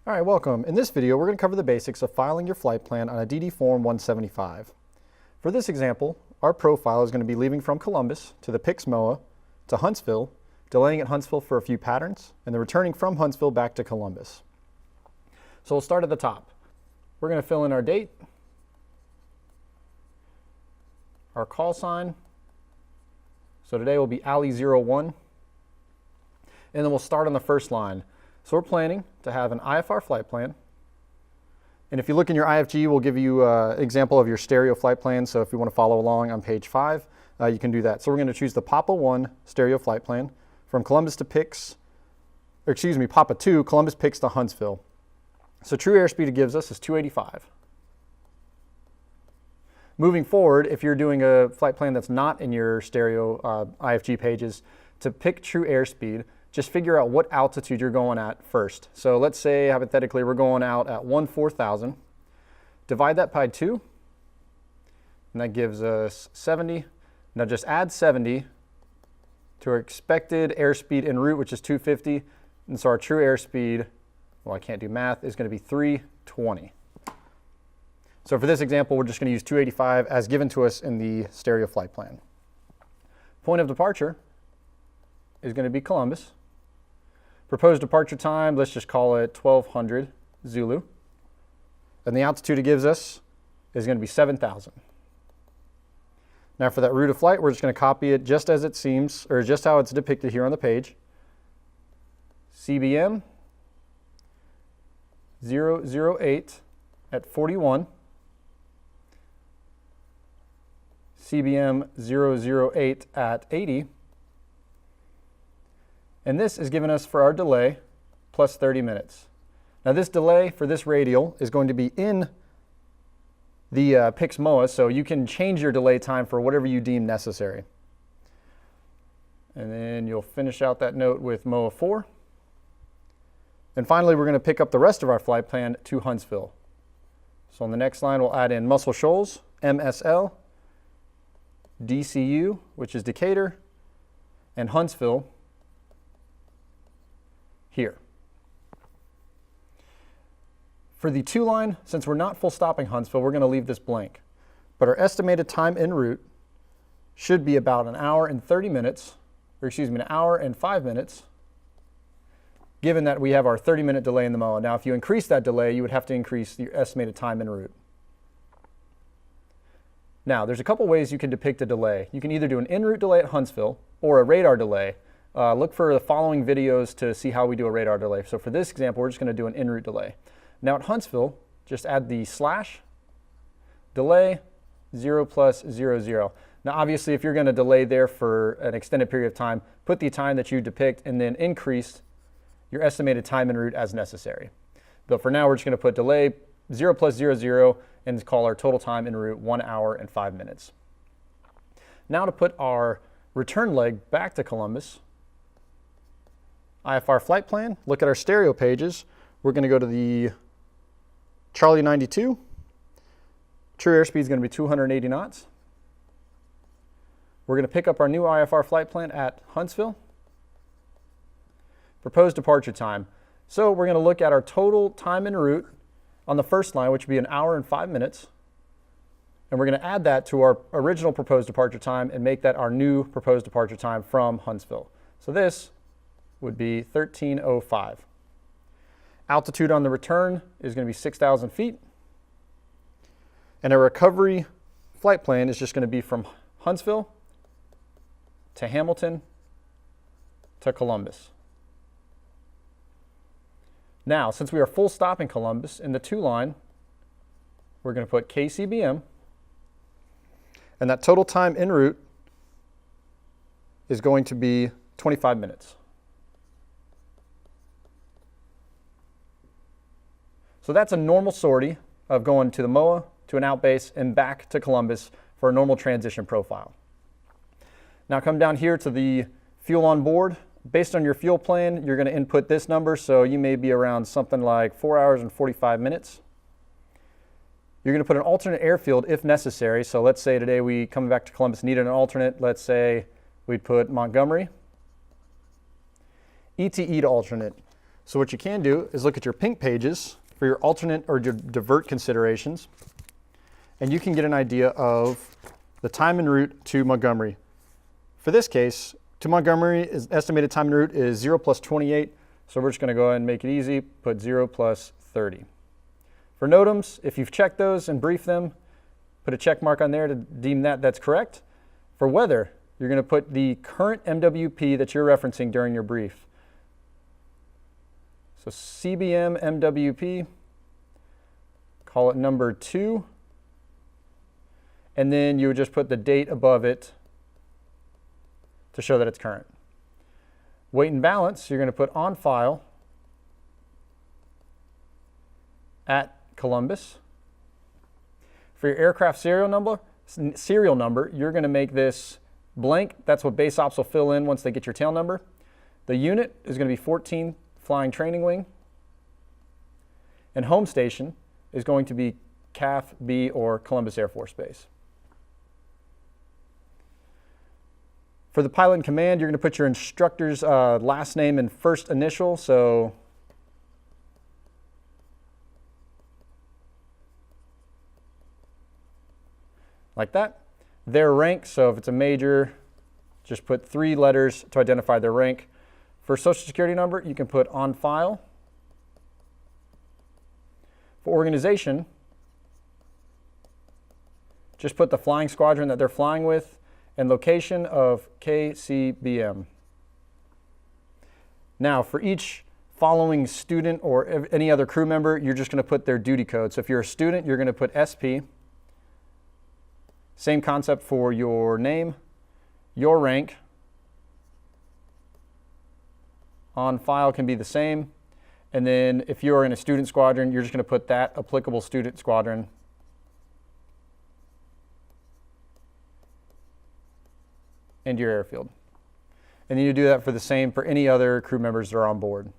All right, welcome. In this video, we're going to cover the basics of filing your flight plan on a DD175. For this example, our profile is going to be leaving from Columbus to the PIX MOA to Huntsville, delaying at Huntsville for a few patterns, and then returning from Huntsville back to Columbus. So we'll start at the top. We're going to fill in our date, our call sign. So today will be Ali01, and then we'll start on the first line. So we're planning to have an IFR flight plan. And if you look in your IFG, we'll give you an example of your stereo flight plan. So if you want to follow along on page 5, you can do that. So we're going to choose the Papa 1 stereo flight plan from Columbus to PIX, or excuse me, Papa 2, Columbus PIX to Huntsville. So true airspeed it gives us is 285. Moving forward, if you're doing a flight plan that's not in your stereo IFG pages, to pick true airspeed, just figure out what altitude you're going at first. So let's say, hypothetically, we're going out at 14,000. Divide that by 2, and that gives us 70. Now just add 70 to our expected airspeed en route, which is 250. And so our true airspeed, well, I can't do math, is going to be 320. So for this example, we're just going to use 285 as given to us in the stereo flight plan. Point of departure is going to be Columbus. Proposed departure time, let's just call it 1200 Zulu. And the altitude it gives us is going to be 7,000. Now for that route of flight, we're just going to copy it just as it seems, or just how it's depicted here on the page. CBM 008 at 41. CBM 008 at 80. And this is given us for our delay plus 30 minutes. Now this delay for this radial is going to be in the PIX MOA, so you can change your delay time for whatever you deem necessary. And then you'll finish out that note with MOA 4. And finally, we're going to pick up the rest of our flight plan to Huntsville. So on the next line, we'll add in Muscle Shoals, MSL, DCU, which is Decatur, and Huntsville here. For the 2 line, since we're not full stopping Huntsville, we're going to leave this blank. But our estimated time en route should be about an hour and 30 minutes, or excuse me, an hour and 5 minutes, given that we have our 30-minute delay in the MOA. Now, if you increase that delay, you would have to increase your estimated time en route. Now, there's a couple ways you can depict a delay. You can either do an en route delay at Huntsville or a radar delay. Look for the following videos to see how we do a radar delay. So for this example, we're just going to do an en route delay. Now at Huntsville, just add the / delay 0 + 00. Now obviously, if you're going to delay there for an extended period of time, put the time that you depict and then increase your estimated time en route as necessary. But for now, we're just going to put delay 0 + 00 and call our total time en route 1 hour and 5 minutes. Now to put our return leg back to Columbus, IFR flight plan, look at our stereo pages. We're going to go to the Charlie 92. True airspeed is going to be 280 knots. We're going to pick up our new IFR flight plan at Huntsville. Proposed departure time. So we're going to look at our total time en route on the first line, which would be an hour and 5 minutes. And we're going to add that to our original proposed departure time and make that our new proposed departure time from Huntsville. So this would be 1305. Altitude on the return is going to be 6,000 feet. And our recovery flight plan is just going to be from Huntsville to Hamilton to Columbus. Now, since we are full stop in Columbus, in the 2 line, we're going to put KCBM. And that total time en route is going to be 25 minutes. So that's a normal sortie of going to the MOA, to an outbase, and back to Columbus for a normal transition profile. Now come down here to the fuel on board. Based on your fuel plan, you're going to input this number, so you may be around something like 4 hours and 45 minutes. You're going to put an alternate airfield if necessary. So let's say today we come back to Columbus, needed an alternate. Let's say we'd put Montgomery. ETE to alternate. So what you can do is look at your pink pages for your alternate or your divert considerations, and you can get an idea of the time en route to Montgomery. For this case, to Montgomery, estimated time en route is 0 plus 28, so we're just going to go ahead and make it easy, put 0 plus 30. For NOTAMs, if you've checked those and briefed them, put a check mark on there to deem that that's correct. For weather, you're going to put the current MWP that you're referencing during your brief. So CBM MWP, call it number 2, and then you would just put the date above it to show that it's current. Weight and balance, you're going to put on file at Columbus. For your aircraft serial number, you're going to make this blank. That's what base ops will fill in once they get your tail number. The unit is going to be 14 Flying Training Wing. And home station is going to be CAF B or Columbus Air Force Base. For the pilot in command, you're going to put your instructor's last name and first initial. So like that. Their rank, so if it's a major, just put 3 letters to identify their rank. For social security number, you can put on file. For organization, just put the flying squadron that they're flying with and location of KCBM. Now, for each following student or any other crew member, you're just going to put their duty code. So if you're a student, you're going to put SP. Same concept for your name, your rank. On file can be the same. And then if you're in a student squadron, you're just going to put that applicable student squadron. And your airfield. And then you do that for the same for any other crew members that are on board.